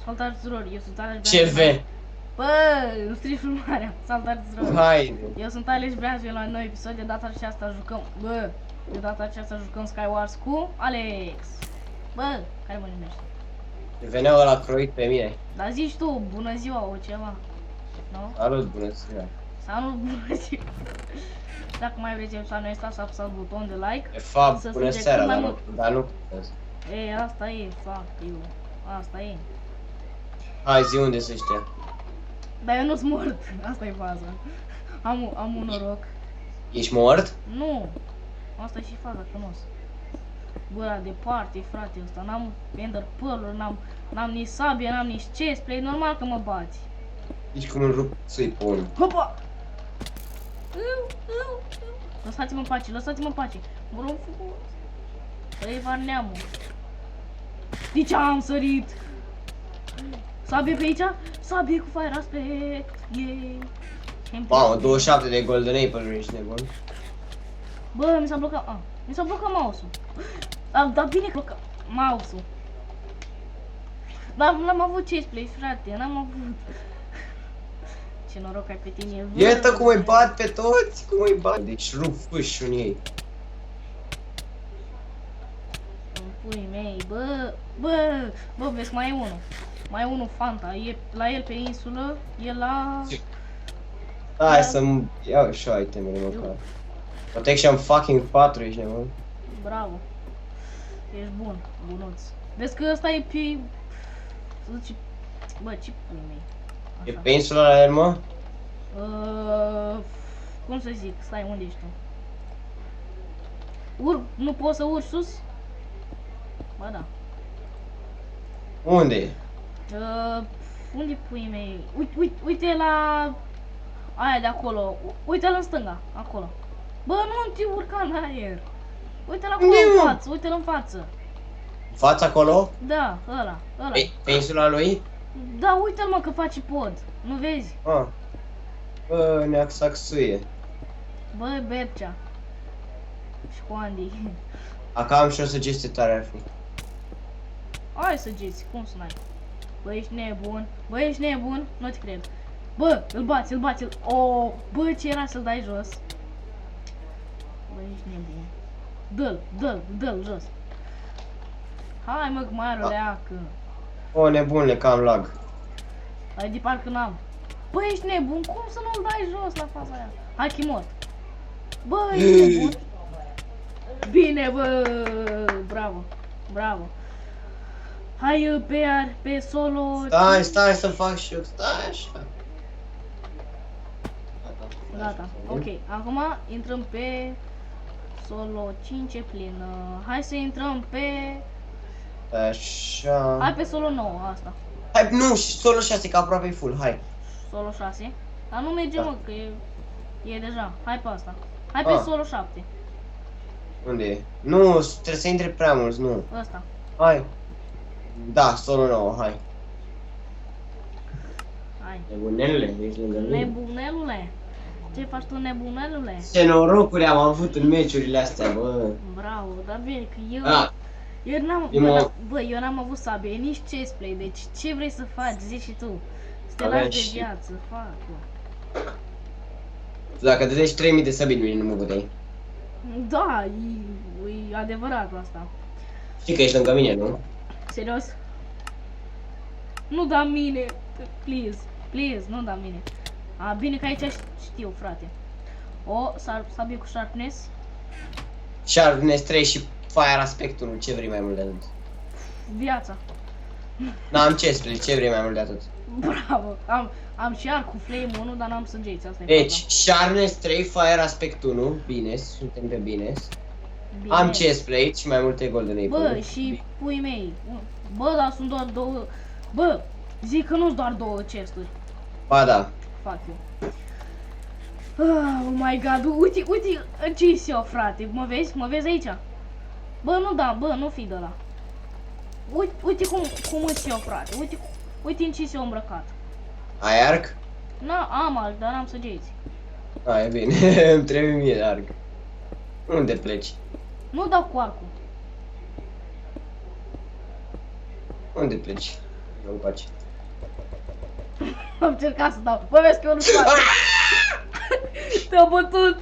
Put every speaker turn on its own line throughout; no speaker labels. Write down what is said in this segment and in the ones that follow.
Salutare tuturor, eu sunt Alex
CV.
Bă, nu strici filmarea. Salutare tuturor.
Hai.
Eu sunt Alex Breazu, la un nou episod. De data aceasta jucăm. Bă, de data aceasta jucăm Skywars cu Alex. Bă, care mă numește?
Veneau ăla croit pe mine.
Dar zici tu, bună ziua, o ceva. Nu?
Salut, bună ziua.
Sau nu bună ziua. Dacă mai vreți episodul ăsta, să apăsați butonul de like.
De fapt,
Să
bună
strige
seara,
cât mai
dar nu,
mult.
dar nu.
E, asta e, fac eu. Asta e.
Hai, zi unde să ăștia.
Dar eu nu-s mort, asta e faza. Am un noroc.
Ești mort?
Nu, asta e și faza, cunosc. Bă, la departe, frate, ăsta, n-am ender pearl-uri, n-am nici sabie, n-am nici chestplate, normal că mă bați.
Ești cum îl rup să-i pun.
Hopa! Lăsați-mă în pace, lăsați-mă în pace. Mă rog frumos. Să-i var neamul. De ce am sărit? Sabie pe aici? Sabie cu fire aspect. Yay.
Mamă, 27 de golden apple, ești nebun.
Bă, mi s-a blocat, mi s-a blocat mouse-ul. Dar bine că blocat mouse-ul. Dar n-am avut chestplate, frate, n-am avut. Ce noroc ai pe tine.
Iată cum îi bat pe toți, cum îi bat. Deci rup fâși în ei.
Pui mei, bă, vezi, mai e unul. Mai e unul Fanta, e la el pe insulă, e la...
Hai să-mi iau și eu itemele măcar. Protection fucking 4, ești nebun.
Bravo. Ești bun, bunuț. Vezi că ăsta e pe... Să zici... Bă, ce pui mei?
E pe insula la el, mă?
Cum să zic? Stai, unde ești tu? Nu poți să urci sus? Ba da.
Unde?
Unde pui mei? Uite la... Aia de acolo. Uite-l în stânga, acolo. Bă, nu te urca în aer. Uite-l acolo în față, uite-l în față.
Fața acolo?
Da, ăla.
Pe insula lui?
Da, uite-l mă că face pod. Nu vezi?
Ah. Bă, neaxaxuie.
Bă, Bercea. Și cu Andy.
Acum am și o sugestie tare ar fi.
Hai să geți, cum să n-ai? Bă, ești nebun. Bă, ești nebun. Nu te cred. Bă, îl bați. Oh, bă, ce era să-l dai jos? Bă, ești nebun. Dă-l jos. Hai mă, că mai are o leacă.
O, nebunule, că am lag.
Ai de parcă n-am. Bă, ești nebun, cum să nu-l dai jos la faza aia? Hai că mort. Bă, ești nebun. Bine, bă, bravo. Hai pe solo.
Stai să fac și eu, stai așa.
Gata, ok. Acum intrăm pe solo 5 e plină. Hai să intrăm pe...
Așa.
Hai pe solo 9, asta.
Hai, nu, solo 6, că aproape e full, hai.
Solo 6. Dar nu merge, mă, că e deja. Hai pe asta. Hai pe solo 7.
Unde e? Nu, trebuie să intre prea mulți, nu.
Ăsta.
Hai. Da, solo 9, hai.
Hai.
Nebunelule, ești lângă mine.
Nebunelule. Ce faci tu, nebunelule?
Ce norocuri am avut în meciurile astea, bă.
Bravo, dar bine că eu...
Da.
Eu n-am avut sabie, nici chestplay, deci ce vrei să faci, zici și tu. Să te lași de viață, fac.
Dacă dădești 3000 de sabini, mine nu mă puteai.
Da, e adevărat asta.
Știi că ești lângă mine, nu?
Serios? Nu da mine, please, nu da mine. Bine că aici știu, frate. O, sabie cu sharpness.
Sharpness 3 și fire aspect 1, ce vrei mai mult de atât?
Viața.
N-am chestplate, ce vrei mai mult de atât?
Bravo, am și arc cu flame 1, dar n-am săgeți, asta e
Deci,
faza.
Sharpness 3, fire aspect 1, bine, suntem pe bine.
Bine.
Am chestplate și mai multe golden apple.
Bă, și pui mei. Bă, dar sunt doar două. Bă, zic că nu-s doar două chesturi.
Ba da.
Fac eu. Oh my god, uite ce-i eu, frate. Mă vezi aici? Bă, nu da, bă, nu fi de la. Uite cum îți eu, frate. Uite în ce s-eu îmbrăcat.
Ai arc?
Na, am arc, dar n-am săgeți.
E bine, îmi trebuie mie de arc. Unde pleci?
Nu dau cu arcul.
Unde pleci? Nu încoace.
Am încercat să dau. Bă, vezi că eu nu fac. Te-a bătut.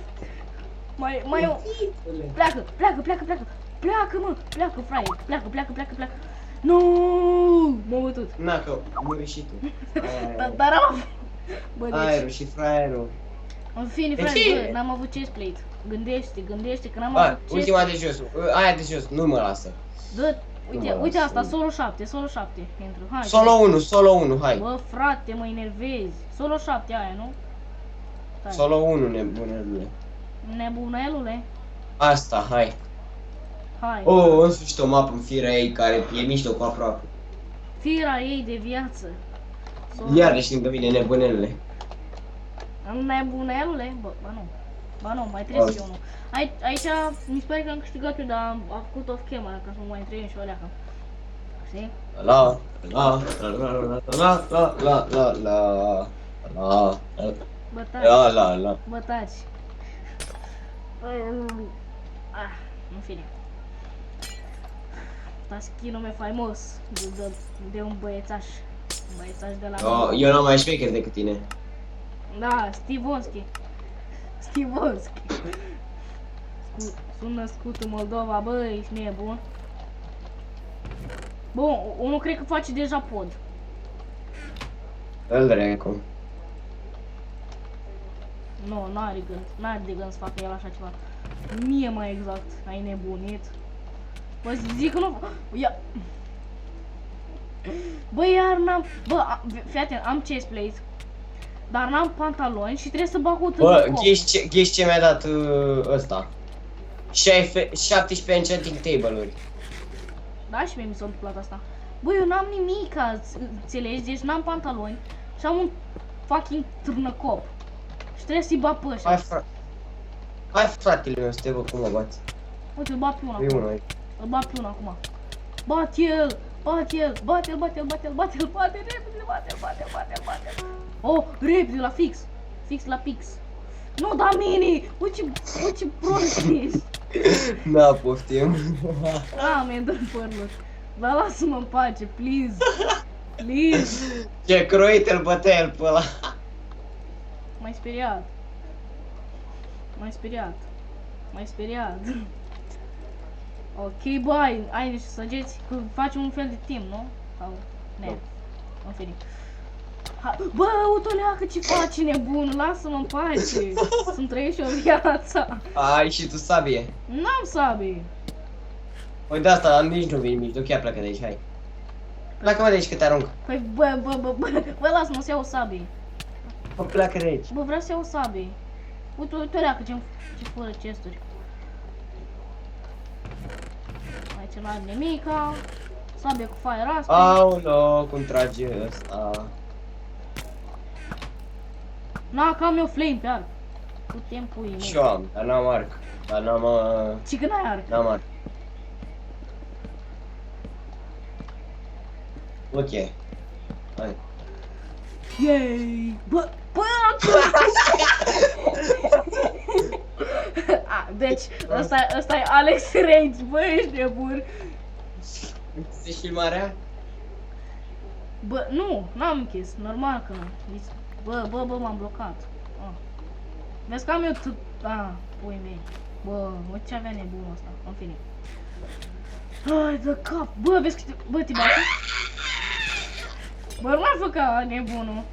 Mai. Pleacă. Pleacă, mă. Pleacă, fraier. Pleacă. Nu, m-a bătut.
Na, că muri și tu.
Dar am... Bă, deci...
Aerul și fraierul.
În fine, frate, bă, n-am avut chestplate. Gândește că n-am avut chestplate.
Ultima de jos, aia de jos, nu mă lasă.
Dă, uite asta, solo 7, intru, hai.
Solo 1, hai.
Bă, frate, mă enervezi. Solo 7 aia, nu? Stai.
Solo 1, nebunelule.
Nebunelule.
Asta, hai.
Hai.
Oh, în sfârșit o mapă în firea ei care e mișto cu aproape.
Firea ei de viață.
Iar ești lângă mine, nebunelule.
Nebunelule? Ba nu, mai trebuie și eu unul. Aici mi se pare că am câștigat eu, dar am făcut off camera ca să nu mai trăim și o leacă. Știi? Bă, taci. În fine. Taschino meu faimos de un băiețaș. Un băiețaș de la...
Eu n-am mai șmecher decât tine.
Da, Stivonski. Sunt născut în Moldova, bă, ești nebun. Bun, unul cred că face deja pod.
Îl recu.
Nu, n-are de gând să facă el așa ceva. Mie mai exact, ai nebunit. Bă, zic că nu... Ia... Bă, iar n-am... Bă, fii atent, am chestplate. Dar n-am pantaloni și trebuie să bag o târnă.
Bă, gheși ce mi-a dat ăsta. 17 enchanting table-uri.
Da, și mie mi s-a întâmplat asta. Bă, eu n-am nimic, înțelegi? Deci n-am pantaloni și am un fucking târnăcop. Și trebuie să-i bat pe ăștia.
Hai fratele meu să te văd cum mă bați.
Uite, îl bat pe una
E
acum.
unul aici.
Îl bat pe una acum. Bate-l, bate-l. Oh, repede la fix. Fix la pix. Nu da mini! Uite ce prost ești.
Na, poftim.
Mi-e dor părul. Dar lasă-mă în pace, please. Please.
Ce croit îl bătea el pe ăla.
M-ai speriat. Ok, bă, ai niște săgeți? Că facem un fel de team, nu? Sau... Ne. În fine. Bă, uitoleacă ce faci, nebun, lasă-mă în pace. Să-mi trăiești o viața.
Ai și tu sabie.
N-am sabie.
Păi de asta nici nu vin mici, chiar pleacă de aici, hai. Pleacă-mă de aici că te arunc.
Păi, bă, lasă-mă să iau o sabie.
Bă, pleacă de aici.
Bă, vreau să iau o sabie. Uitoleacă ce fără chesturi. Aici n-are nimica. Sabie cu fire aspe.
Aoleo, cum trage ăsta.
Na, că am eu flame pe arc. Putem pui mei.
Și eu am, dar n-am arc. Dar n-am...
Ce că n-ai arc?
N-am arc. Ok. Hai.
Yay! Bă, deci, ăsta e Alex Rage, bă, ești nebun.
Ți filmarea?
Bă, nu, n-am închis, normal că nu. Bă, m-am blocat. Vezi că am eu pui mei. Bă, ce avea nebunul ăsta, în fine. Hai de cap, bă, vezi că bă, te bate? Bă, nu mai fă ca nebunul.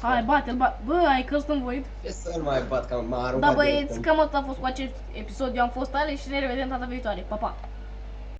Hai, bate-l, bă, ai căzut în void?
Ce să-l mai bat, că m-a aruncat.
Da, băieți, cam atât a fost cu acest episod. Eu am fost Alex și ne revedem data viitoare. Pa, pa!